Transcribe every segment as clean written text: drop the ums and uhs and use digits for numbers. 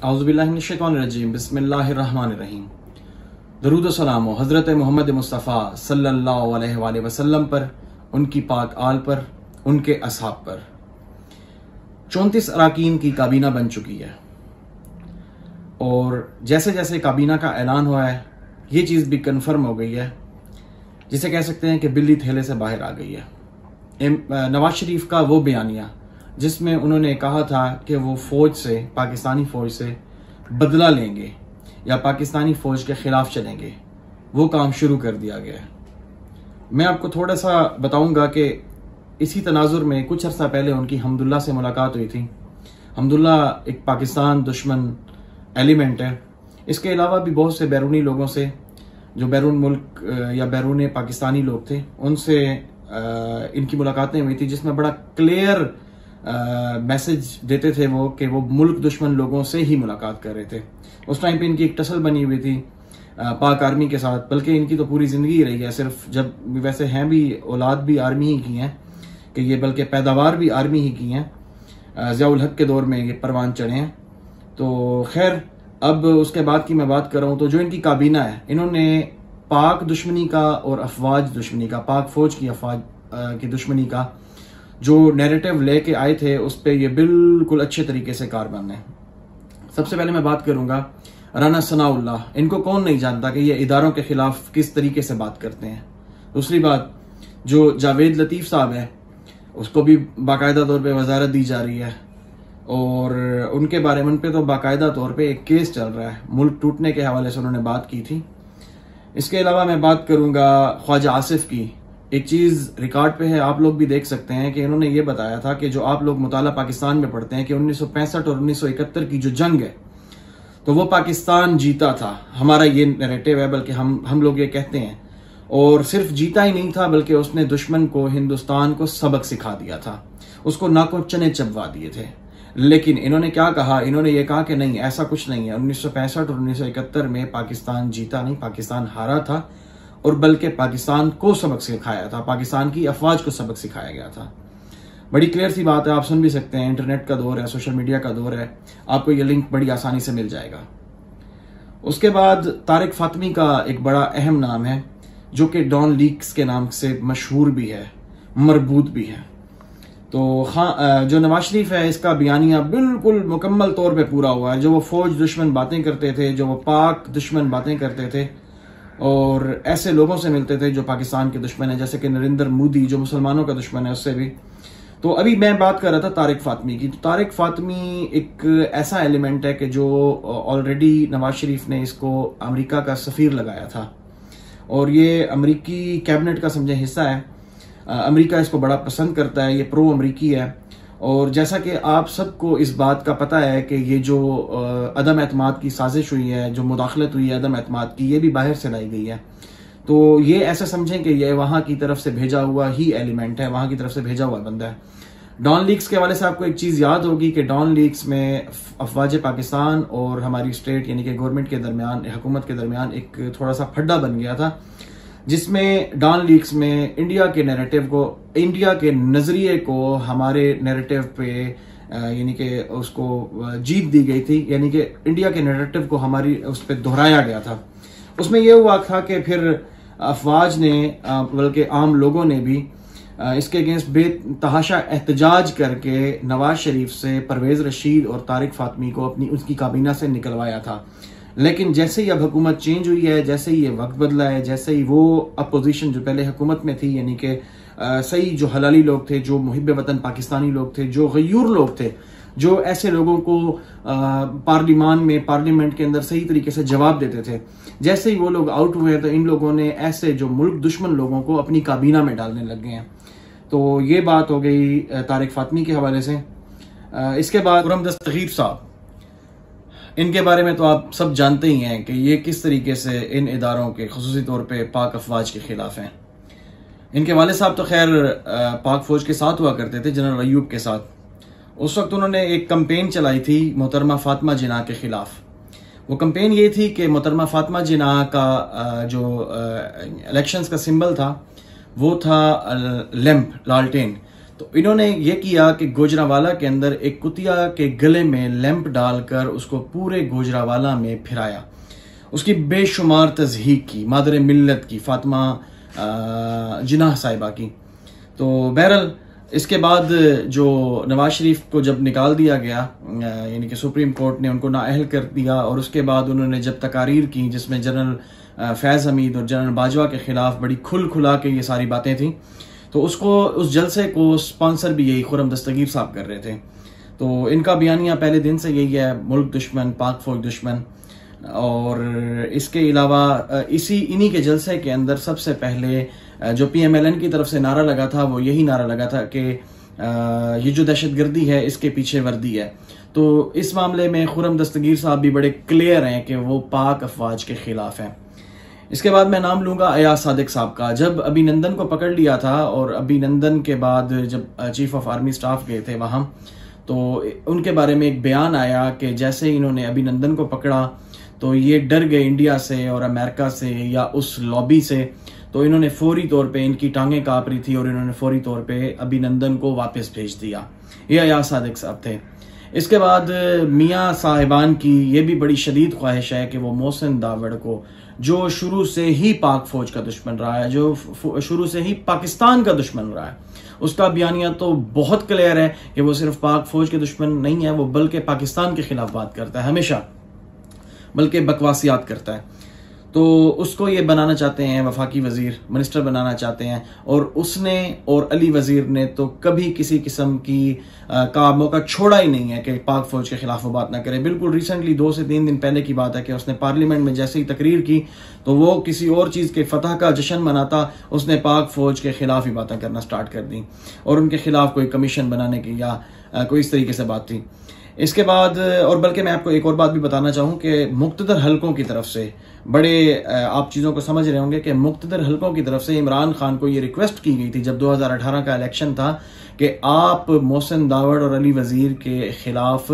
औज़ुबिल्लाहिमिनश्शैतानिर्रजीम बिस्मिल्लाहिर्रहमानिर्रहीम। दरूद व सलाम हज़रत मोहम्मद मुस्तफ़ा सल्लल्लाहु अलैहि वसल्लम पर, उनकी पाक आल पर, उनके असहाब पर। 34 अराकीन की काबीना बन चुकी है और जैसे जैसे काबीना का ऐलान हुआ है ये चीज़ भी कन्फर्म हो गई है, जिसे कह सकते हैं कि बिल्ली थैले से बाहर आ गई है। नवाज शरीफ का वो बयानिया जिसमें उन्होंने कहा था कि वो फौज से, पाकिस्तानी फौज से बदला लेंगे या पाकिस्तानी फौज के खिलाफ चलेंगे, वो काम शुरू कर दिया गया है। मैं आपको थोड़ा सा बताऊंगा कि इसी तनाजुर में कुछ अर्सा पहले उनकी हमदुल्ला से मुलाकात हुई थी। हमदुल्ला एक पाकिस्तान दुश्मन एलिमेंट है। इसके अलावा भी बहुत से बैरूनी लोगों से, जो बैरून मुल्क या बैरून पाकिस्तानी लोग थे, उनसे इनकी मुलाकातें हुई थी, जिसमें बड़ा क्लियर मैसेज देते थे वो कि वो मुल्क दुश्मन लोगों से ही मुलाकात कर रहे थे। उस टाइम पे इनकी एक टसल बनी हुई थी पाक आर्मी के साथ, बल्कि इनकी तो पूरी जिंदगी रही है सिर्फ, जब वैसे हैं भी औलाद भी आर्मी ही की हैं कि ये, बल्कि पैदावार भी आर्मी ही की हैं। ज़ियाउल हक के दौर में ये परवान चढ़े हैं। तो खैर, अब उसके बाद की मैं बात कर रहा हूँ तो जो इनकी काबीना है, इन्होंने पाक दुश्मनी का और अफवाज दुश्मनी का, पाक फौज की अफवाज की दुश्मनी का जो नैरेटिव लेके आए थे, उस पर ये बिल्कुल अच्छे तरीके से कारबंद है। सबसे पहले मैं बात करूंगा राना सनाउल्लाह। इनको कौन नहीं जानता कि ये इदारों के खिलाफ किस तरीके से बात करते हैं। दूसरी बात, जो जावेद लतीफ़ साहब है, उसको भी बाकायदा तौर पे वजारत दी जा रही है और उनके बारे में, उन पे तो बाकायदा तौर पे एक केस चल रहा है। मुल्क टूटने के हवाले से उन्होंने बात की थी। इसके अलावा मैं बात करूंगा ख्वाजा आसिफ की। एक चीज़ रिकॉर्ड पे है, आप लोग भी देख सकते हैं कि इन्होंने ये बताया था कि जो आप लोग मुताला पाकिस्तान में पढ़ते हैं कि 1965 और 1971 की जो जंग है तो वो पाकिस्तान जीता था। हमारा ये नैरेटिव है, बल्कि हम लोग ये कहते हैं। और सिर्फ जीता ही नहीं था, बल्कि उसने दुश्मन को, हिंदुस्तान को सबक सिखा दिया था, उसको नाकों चने चबवा दिए थे। लेकिन इन्होंने क्या कहा, इन्होंने ये कहा कि नहीं, ऐसा कुछ नहीं है। 1965 और 1971 में पाकिस्तान जीता नहीं, पाकिस्तान हारा था, और बल्कि पाकिस्तान को सबक सिखाया था, पाकिस्तान की अफवाज को सबक सिखाया गया था। बड़ी क्लियर सी बात है, आप सुन भी सकते हैं। इंटरनेट का दौर है, सोशल मीडिया का दौर है, आपको ये लिंक बड़ी आसानी से मिल जाएगा। उसके बाद तारिक फातमी का एक बड़ा अहम नाम है, जो कि डॉन लीक्स के नाम से मशहूर भी है, मरबूत भी है। तो जो नवाज शरीफ है, इसका बयानिया बिल्कुल मुकम्मल तौर पे पूरा हुआ है। जो वो फौज दुश्मन बातें करते थे, जो वो पाक दुश्मन बातें करते थे और ऐसे लोगों से मिलते थे जो पाकिस्तान के दुश्मन है, जैसे कि नरेंद्र मोदी जो मुसलमानों का दुश्मन है, उससे भी। तो अभी मैं बात कर रहा था तारिक फातमी की। तो तारिक फातमी एक ऐसा एलिमेंट है कि जो ऑलरेडी नवाज शरीफ ने इसको अमेरिका का सफीर लगाया था और ये अमेरिकी कैबिनेट का समझे हिस्सा है। अमेरिका इसको बड़ा पसंद करता है, ये प्रो अमेरिकी है। और जैसा कि आप सबको इस बात का पता है कि ये जो अदम एतमाद की साजिश हुई है, जो मुदाखलत हुई है अदम एतमाद की, ये भी बाहर से लाई गई है। तो ये ऐसा समझें कि ये वहां की तरफ से भेजा हुआ ही एलिमेंट है, वहां की तरफ से भेजा हुआ बंदा है। डॉन लीक्स के हवाले से आपको एक चीज याद होगी कि डॉन लीक्स में अफवाज पाकिस्तान और हमारी स्टेट यानी कि गवर्नमेंट के दरमियान, हुकूमत के दरमियान एक थोड़ा सा फड्डा बन गया था, जिसमें डॉन लीक्स में इंडिया के नैरेटिव को, इंडिया के नजरिए को हमारे नैरेटिव पे यानी कि उसको जीत दी गई थी, यानी कि इंडिया के नैरेटिव को हमारी उस पर दोहराया गया था। उसमें यह हुआ था कि फिर अफवाज ने, बल्कि आम लोगों ने भी इसके अगेंस्ट बेतहाशा एहतजाज करके नवाज शरीफ से परवेज रशीद और तारिक फातमी को अपनी उसकी काबीना से निकलवाया था। लेकिन जैसे ही अब हुकूमत चेंज हुई है, जैसे ही ये वक्त बदला है, जैसे ही वो अपोजिशन जो पहले हुकूमत में थी, यानी कि सही जो हलाली लोग थे, जो मुहिब वतन पाकिस्तानी लोग थे, जो गयूर लोग थे, जो ऐसे लोगों को पार्लिमान में, पार्लियामेंट के अंदर सही तरीके से जवाब देते थे, जैसे ही वो लोग आउट हुए तो इन लोगों ने ऐसे जो मुल्क दुश्मन लोगों को अपनी काबीना में डालने लग गए हैं। तो ये बात हो गई तारिक फातमी के हवाले से। इसके बाद खुर्रम दस्तगीर साहब, इनके बारे में तो आप सब जानते ही हैं कि ये किस तरीके से इन इदारों के, खुसूसी तौर पे पाक अफवाज के खिलाफ हैं। इनके वाले साहब तो खैर पाक फौज के साथ हुआ करते थे, जनरल अयूब के साथ। उस वक्त उन्होंने एक कंपेन चलाई थी मोहतरमा फातिमा जिन्ना के खिलाफ। वो कंपेन ये थी कि मोहतरमा फातिमा जिन्ना का जो इलेक्शंस का सिंबल था वो था लैंप, लालटेन। तो इन्होंने ये किया कि गोजरावाला के अंदर एक कुतिया के गले में लैंप डालकर उसको पूरे गोजरावाला में फिराया, उसकी बेशुमार तज़हीक की, मादर मिल्लत की, फातिमा जिनाह साहिबा की। तो बहरहाल इसके बाद जो नवाज शरीफ को जब निकाल दिया गया, यानी कि सुप्रीम कोर्ट ने उनको नाअहल कर दिया, और उसके बाद उन्होंने जब तकारीर की जिसमें जनरल फैज़ हमीद और जनरल बाजवा के खिलाफ बड़ी खुला के ये सारी बातें थी, तो उस जलसे को स्पॉन्सर भी यही खुर्रम दस्तगीर साहब कर रहे थे। तो इनका बयानिया पहले दिन से यही है, मुल्क दुश्मन, पाक फौज दुश्मन। और इसके अलावा इन्हीं के जलसे के अंदर सबसे पहले जो PMLN की तरफ से नारा लगा था वो यही नारा लगा था कि ये जो दहशतगर्दी है इसके पीछे वर्दी है। तो इस मामले में खुर्रम दस्तगीर साहब भी बड़े क्लियर हैं कि वो पाक अफवाज के खिलाफ हैं। इसके बाद मैं नाम लूंगा अयाज सादिक साहब का। जब अभिनंदन को पकड़ लिया था और अभिनंदन के बाद जब चीफ ऑफ आर्मी स्टाफ गए थे वहां, तो उनके बारे में एक बयान आया कि जैसे ही इन्होंने अभिनंदन को पकड़ा तो ये डर गए इंडिया से और अमेरिका से या उस लॉबी से, तो इन्होंने फौरी तौर पे, इनकी टांगें कांप रही थी और इन्होंने फौरी तौर पे अभिनंदन को वापस भेज दिया। ये अयाज सादिक साहब थे। इसके बाद मियाँ साहिबान की ये भी बड़ी शदीद ख्वाहिश है कि वो मोहसिन दावड़ को, जो शुरू से ही पाक फौज का दुश्मन रहा है, जो शुरू से ही पाकिस्तान का दुश्मन रहा है, उसका बयानिया तो बहुत क्लियर है कि वो सिर्फ पाक फौज के दुश्मन नहीं है, वो बल्कि पाकिस्तान के खिलाफ बात करता है हमेशा, बल्कि बकवासियात करता है। तो उसको ये बनाना चाहते हैं वफाकी वजीर, मिनिस्टर बनाना चाहते हैं, और उसने और अली वजीर ने तो कभी किसी किस्म की का मौका छोड़ा ही नहीं है कि पाक फौज के खिलाफ वो बात ना करे। बिल्कुल रिसेंटली 2 से 3 दिन पहले की बात है कि उसने पार्लियामेंट में जैसे ही तकरीर की तो वो किसी और चीज़ के फतह का जश्न मनाता, उसने पाक फौज के खिलाफ ही बातें करना स्टार्ट कर दी और उनके खिलाफ कोई कमीशन बनाने की या कोई इस तरीके से बात थी। इसके बाद, और बल्कि मैं आपको एक और बात भी बताना चाहूँ कि मुक्तदर हलकों की तरफ से, बड़े आप चीज़ों को समझ रहे होंगे कि मुक्तदर हलकों की तरफ से इमरान खान को ये रिक्वेस्ट की गई थी जब 2018 का इलेक्शन था कि आप मोहसिन दावड़ और अली वजीर के खिलाफ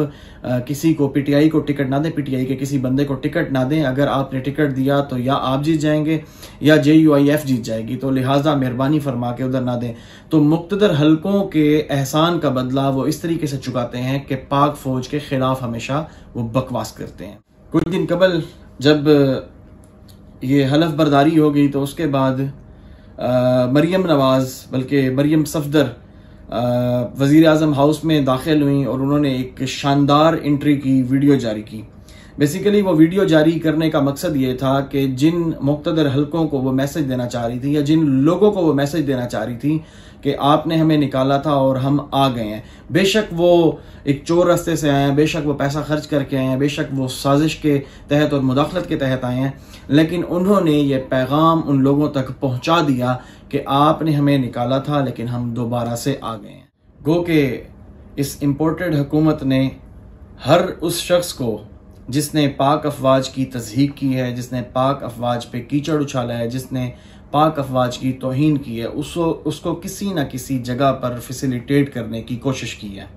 किसी को, PTI को टिकट ना दें, PTI के किसी बंदे को टिकट ना दें। अगर आपने टिकट दिया तो या आप जीत जाएंगे या JUIF जीत जाएगी, तो लिहाजा मेहरबानी फरमा के उधर ना दें। तो मुक्तदर हलकों के एहसान का बदला वो इस तरीके से चुकाते हैं कि पाक फौज के खिलाफ हमेशा वो बकवास करते हैं। कुछ दिन कबल जब ये हलफ बर्दारी हो गई तो उसके बाद मरियम नवाज, बल्कि मरियम सफदर वज़ीर आज़म हाउस में दाखिल हुई और उन्होंने एक शानदार एंट्री की, वीडियो जारी की। बेसिकली वो वीडियो जारी करने का मकसद ये था कि जिन मुक्तदर हलकों को वो मैसेज देना चाह रही थी या जिन लोगों को वो मैसेज देना चाह रही थी कि आपने हमें निकाला था और हम आ गए हैं, बेशक वो एक चोर रास्ते से आए हैं, बेशक वो पैसा खर्च करके आए हैं, बेशक वो साजिश के तहत और मुदाखलत के तहत आए हैं, लेकिन उन्होंने ये पैगाम उन लोगों तक पहुंचा दिया कि आपने हमें निकाला था लेकिन हम दोबारा से आ गए हैं। गो के इस इम्पोर्टेड हुकूमत ने हर उस शख्स को जिसने पाक अफवाज की तज़हीक की है, जिसने पाक अफवाज पे कीचड़ उछाला है, जिसने पाक अफवाज की तौहीन की है, उसको किसी न किसी जगह पर फैसिलिटेट करने की कोशिश की है।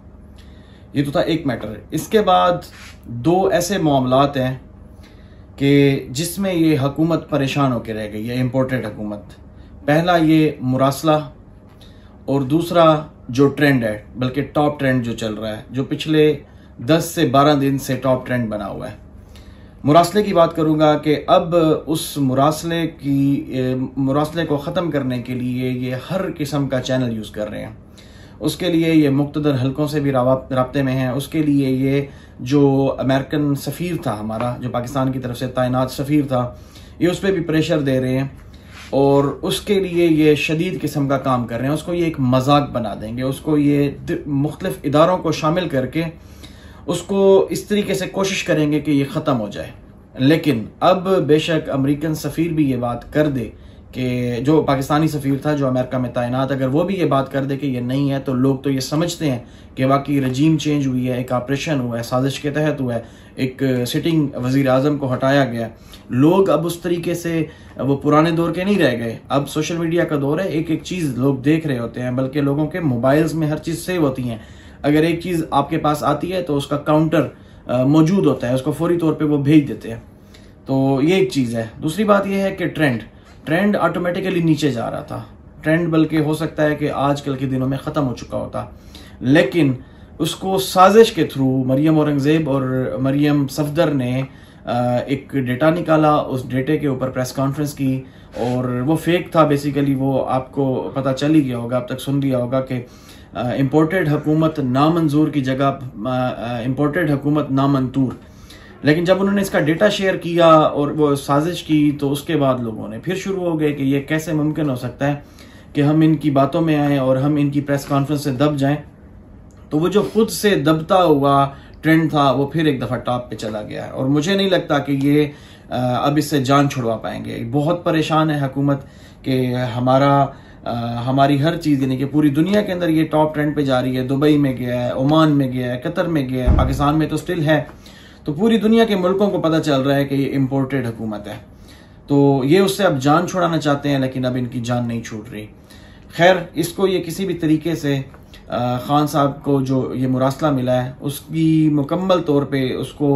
ये तो था एक मैटर। इसके बाद 2 ऐसे मामलात हैं कि जिसमें ये हुकूमत परेशान होकर रह गई है, इम्पोर्टेड हुकूमत। पहला ये मुरासला और दूसरा जो ट्रेंड है, बल्कि टॉप ट्रेंड जो चल रहा है, जो पिछले 10 से 12 दिन से टॉप ट्रेंड बना हुआ है। मुरासले की बात करूंगा कि अब उस मुरासले को ख़त्म करने के लिए ये हर किस्म का चैनल यूज़ कर रहे हैं। उसके लिए ये मुक्तदर हलकों से भी राब्ते में हैं। उसके लिए ये जो अमेरिकन सफ़ीर था हमारा, जो पाकिस्तान की तरफ से तैनात सफ़ीर था, ये उस पर भी प्रेशर दे रहे हैं और उसके लिए ये शदीद किस्म का काम कर रहे हैं। उसको ये एक मजाक बना देंगे, उसको ये मुख्तलिफ इदारों को शामिल करके उसको इस तरीके से कोशिश करेंगे कि ये ख़त्म हो जाए। लेकिन अब बेशक अमेरिकन सफ़ीर भी ये बात कर दे कि जो पाकिस्तानी सफ़ीर था जो अमेरिका में तैनात, अगर वो भी ये बात कर दे कि ये नहीं है, तो लोग तो ये समझते हैं कि वाकई रजीम चेंज हुई है, एक ऑपरेशन हुआ है, साजिश के तहत हुआ है, एक सिटिंग वज़ीर आज़म को हटाया गया। लोग अब उस तरीके से वो पुराने दौर के नहीं रह गए। अब सोशल मीडिया का दौर है, एक एक चीज़ लोग देख रहे होते हैं, बल्कि लोगों के मोबाइल्स में हर चीज़ सेव होती हैं। अगर एक चीज़ आपके पास आती है तो उसका काउंटर मौजूद होता है, उसको फौरी तौर पे वो भेज देते हैं। तो ये एक चीज़ है। दूसरी बात ये है कि ट्रेंड ऑटोमेटिकली नीचे जा रहा था। ट्रेंड बल्कि हो सकता है कि आजकल के दिनों में ख़त्म हो चुका होता, लेकिन उसको साजिश के थ्रू मरियम औरंगज़ेब और मरियम सफदर ने एक डेटा निकाला, उस डेटे के ऊपर प्रेस कॉन्फ्रेंस की और वो फेक था बेसिकली। वो आपको पता चल ही गया होगा, अब तक सुन लिया होगा कि इम्पोर्टेड हुकूमत नामंजूर की जगह इम्पोर्टेड हुकूमत नामंतूर। लेकिन जब उन्होंने इसका डेटा शेयर किया और वो साजिश की तो उसके बाद लोगों ने फिर शुरू हो गए कि ये कैसे मुमकिन हो सकता है कि हम इनकी बातों में आए और हम इनकी प्रेस कॉन्फ्रेंस से दब जाएं। तो वो जो खुद से दबता हुआ ट्रेंड था वो फिर एक दफ़ा टॉप पे चला गया है और मुझे नहीं लगता कि ये अब इससे जान छुड़वा पाएंगे। बहुत परेशान है हुकूमत कि हमारी हर चीज़ यानी कि पूरी दुनिया के अंदर ये टॉप ट्रेंड पे जा रही है। दुबई में गया है, ओमान में गया है, कतर में गया है, पाकिस्तान में तो स्टिल है। तो पूरी दुनिया के मुल्कों को पता चल रहा है कि ये इम्पोर्टेड हुकूमत है। तो ये उससे अब जान छुड़ाना चाहते हैं, लेकिन अब इनकी जान नहीं छूट रही। खैर, इसको ये किसी भी तरीके से खान साहब को जो ये मुरासला मिला है उसकी मुकम्मल तौर पे उसको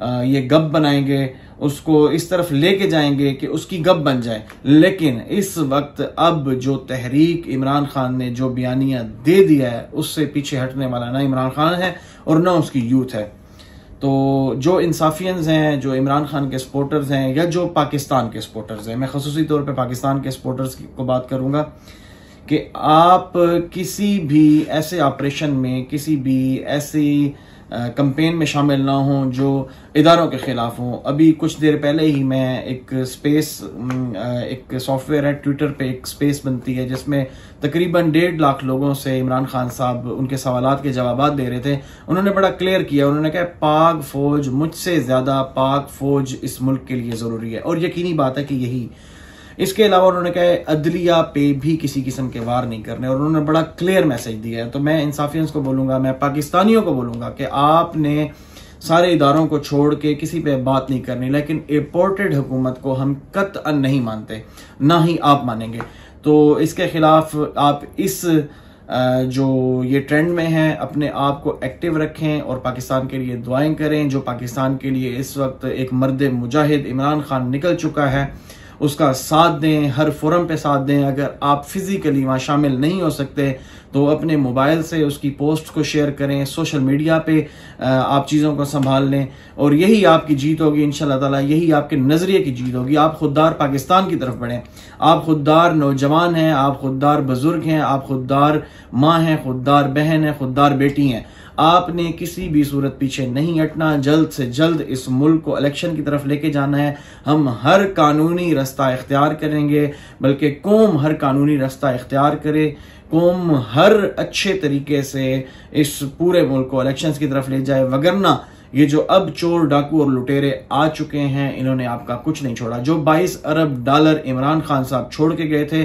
ये गप बनाएंगे, उसको इस तरफ लेके जाएंगे कि उसकी गप बन जाए। लेकिन इस वक्त अब जो तहरीक इमरान खान ने जो बयानिया दे दिया है उससे पीछे हटने वाला ना इमरान खान है और ना उसकी यूथ है। तो जो इंसाफियंस हैं, जो इमरान खान के सपोर्टर्स हैं या जो पाकिस्तान के सपोर्टर्स हैं, मैं खसूसी तौर पे पाकिस्तान के सपोर्टर्स को बात करूंगा कि आप किसी भी ऐसे ऑपरेशन में, किसी भी ऐसी कैंपेन में शामिल ना हो जो इदारों के खिलाफ हो। अभी कुछ देर पहले ही मैं एक सॉफ्टवेयर है ट्विटर पे, एक स्पेस बनती है जिसमें तकरीबन 1.5 लाख लोगों से इमरान खान साहब उनके सवालात के जवाबात दे रहे थे। उन्होंने बड़ा क्लियर किया, उन्होंने कहा पाक फौज मुझसे ज्यादा पाक फौज इस मुल्क के लिए जरूरी है और यकीनी बात है कि यही। इसके अलावा उन्होंने कहा अदलिया पे भी किसी किस्म के वार नहीं करने और उन्होंने बड़ा क्लियर मैसेज दिया है। तो मैं इंसाफियंस को बोलूंगा, मैं पाकिस्तानियों को बोलूंगा कि आपने सारे इदारों को छोड़ के किसी पे बात नहीं करनी, लेकिन इम्पोर्टेड हुकूमत को हम कतअन नहीं मानते, ना ही आप मानेंगे। तो इसके खिलाफ आप इस जो ये ट्रेंड में है अपने आप को एक्टिव रखें और पाकिस्तान के लिए दुआएं करें। जो पाकिस्तान के लिए इस वक्त एक मर्द मुजाहिद इमरान खान निकल चुका है उसका साथ दें, हर फोरम पे साथ दें। अगर आप फिजिकली वहाँ शामिल नहीं हो सकते तो अपने मोबाइल से उसकी पोस्ट को शेयर करें, सोशल मीडिया पे आप चीज़ों को संभाल लें और यही आपकी जीत होगी इंशाल्लाह ताला, यही आपके नजरिए की जीत होगी। आप खुददार पाकिस्तान की तरफ बढ़ें, आप खुददार नौजवान हैं, आप खुददार बुजुर्ग हैं, आप खुददार माँ हैं, खुददार बहन हैं, खुददार बेटी हैं। आपने किसी भी सूरत पीछे नहीं हटना, जल्द से जल्द इस मुल्क को इलेक्शन की तरफ लेके जाना है। हम हर कानूनी रास्ता इख्तियार करेंगे, बल्कि कौम हर कानूनी रास्ता इख्तियार करे, कौम हर अच्छे तरीके से इस पूरे मुल्क को इलेक्शंस की तरफ ले जाए। वगरना ये जो अब चोर डाकू और लुटेरे आ चुके हैं इन्होंने आपका कुछ नहीं छोड़ा। जो 22 अरब डॉलर इमरान खान साहब छोड़ के गए थे,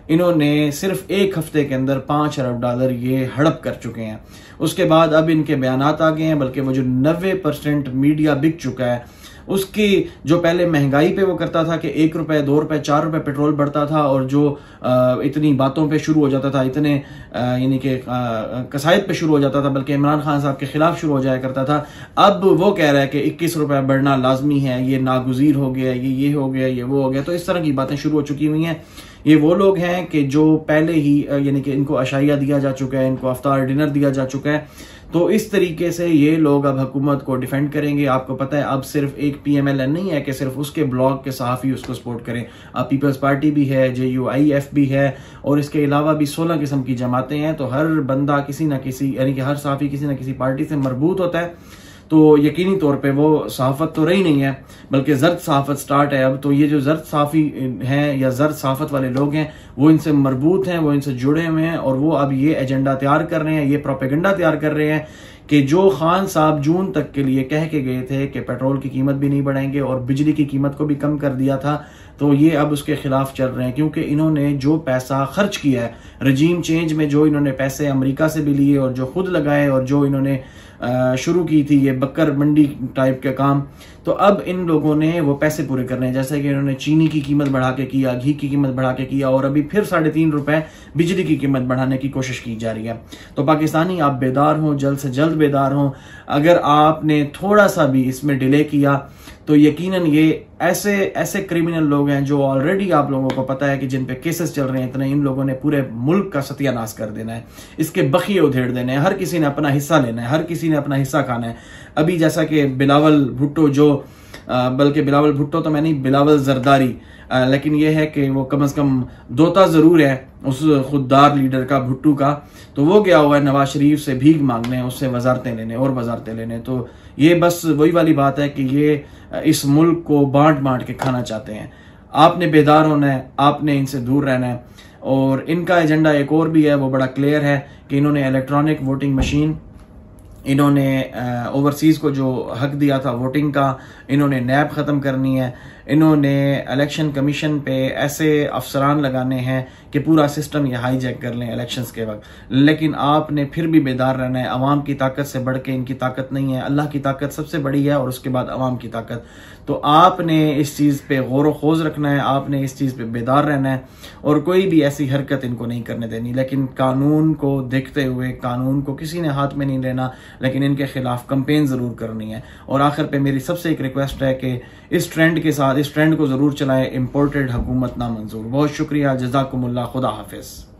इन्होंने सिर्फ एक हफ्ते के अंदर 5 अरब डॉलर ये हड़प कर चुके हैं। उसके बाद अब इनके बयानात आ गए हैं, बल्कि वो जो 90% मीडिया बिक चुका है उसकी जो पहले महंगाई पे वो करता था कि 1 रुपए 2 रुपए 4 रुपए पेट्रोल बढ़ता था और जो इतनी बातों पे शुरू हो जाता था, इतने यानी कि कसायद पे शुरू हो जाता था, बल्कि इमरान खान साहब के खिलाफ शुरू हो जाया करता था। अब वो कह रहा है कि 21 रुपए बढ़ना लाजमी है, ये नागुज़ीर हो गया, ये हो गया, ये वो हो गया। तो इस तरह की बातें शुरू हो चुकी हुई हैं। ये वो लोग हैं कि जो पहले ही यानी कि इनको अशाइया दिया जा चुका है, इनको अफ्तार डिनर दिया जा चुका है। तो इस तरीके से ये लोग अब हुकूमत को डिफेंड करेंगे। आपको पता है अब सिर्फ एक PMLN नहीं है कि सिर्फ उसके ब्लॉक के सहाफ़ी उसको सपोर्ट करें। अब पीपल्स पार्टी भी है, JUIF भी है और इसके अलावा भी 16 किस्म की जमातें हैं। तो हर बंदा किसी ना किसी यानी कि हर सहाफ़ी किसी ना किसी पार्टी से मरबूत होता है। तो यकीनी तौर पे वो सहाफत तो रही नहीं है, बल्कि जर्द सहाफत स्टार्ट है अब। तो ये जो जर्द सहाफ़ी हैं या जर्द सहाफत वाले लोग हैं वो इनसे मरबूत हैं, वो इनसे जुड़े हुए हैं और वो अब ये एजेंडा तैयार कर रहे हैं, ये प्रोपेगेंडा तैयार कर रहे हैं कि जो खान साहब जून तक के लिए कह के गए थे कि पेट्रोल की कीमत भी नहीं बढ़ाएंगे और बिजली की कीमत को भी कम कर दिया था, तो ये अब उसके खिलाफ चल रहे हैं। क्योंकि इन्होंने जो पैसा खर्च किया है रजीम चेंज में, जो इन्होंने पैसे अमेरिका से भी लिए और जो खुद लगाए और जो इन्होंने शुरू की थी ये बकर मंडी टाइप का काम, तो अब इन लोगों ने वो पैसे पूरे करने हैं। जैसे कि इन्होंने चीनी की कीमत बढ़ा के किया, घी की कीमत बढ़ा के किया और अभी फिर 3.5 रुपए बिजली की कीमत बढ़ाने की कोशिश की जा रही है। तो पाकिस्तानी आप बेदार हों, जल्द से जल्द बेदार हों। अगर आपने थोड़ा सा भी इसमें डिले किया तो यकीनन ये ऐसे क्रिमिनल लोग हैं जो ऑलरेडी आप लोगों को पता है कि जिन पे केसेस चल रहे हैं इतने, इन लोगों ने पूरे मुल्क का सत्यानाश कर देना है, इसके बखिए उधेड़ देने हैं, हर किसी ने अपना हिस्सा लेना है, हर किसी ने अपना हिस्सा खाना है। अभी जैसा कि बिलावल भुट्टो बल्कि बिलावल भुट्टो तो मैं नहीं, बिलावल जरदारी, लेकिन यह है कि वो कम से कम दोता जरूर है उस खुददार लीडर का, भुट्टू का, तो वो गया हुआ है नवाज शरीफ से भीख मांगने, उससे वजारतें लेने और वजारतें लेने। तो ये बस वही वाली बात है कि ये इस मुल्क को बांट के खाना चाहते हैं। आपने बेदार होना है, आपने इनसे दूर रहना है। और इनका एजेंडा एक और भी है, वो बड़ा क्लियर है कि इन्होंने इलेक्ट्रॉनिक वोटिंग मशीन, इन्होंने ओवरसीज को जो हक दिया था वोटिंग का, इन्होंने नैब खत्म करनी है, इन्होंने इलेक्शन कमीशन पे ऐसे अफसरान लगाने हैं कि पूरा सिस्टम ये हाईजैक कर लें इलेक्शंस के वक्त। लेकिन आपने फिर भी बेदार रहना है। अवाम की ताकत से बढ़ के इनकी ताकत नहीं है, अल्लाह की ताकत सबसे बड़ी है और उसके बाद अवाम की ताकत। तो आपने इस चीज़ पे गौर खोज रखना है, आपने इस चीज़ पे बेदार रहना है और कोई भी ऐसी हरकत इनको नहीं करने देनी। लेकिन कानून को देखते हुए, कानून को किसी ने हाथ में नहीं लेना, लेकिन इनके खिलाफ कंपेन ज़रूर करनी है। और आखिर पे मेरी सबसे एक रिक्वेस्ट है कि इस ट्रेंड के साथ, इस ट्रेंड को ज़रूर चलाएं, इम्पोर्टेड हुकूमत ना मंजूर। बहुत शुक्रिया, जज़ाकुमुल्लाह, खुदा हाफिज़।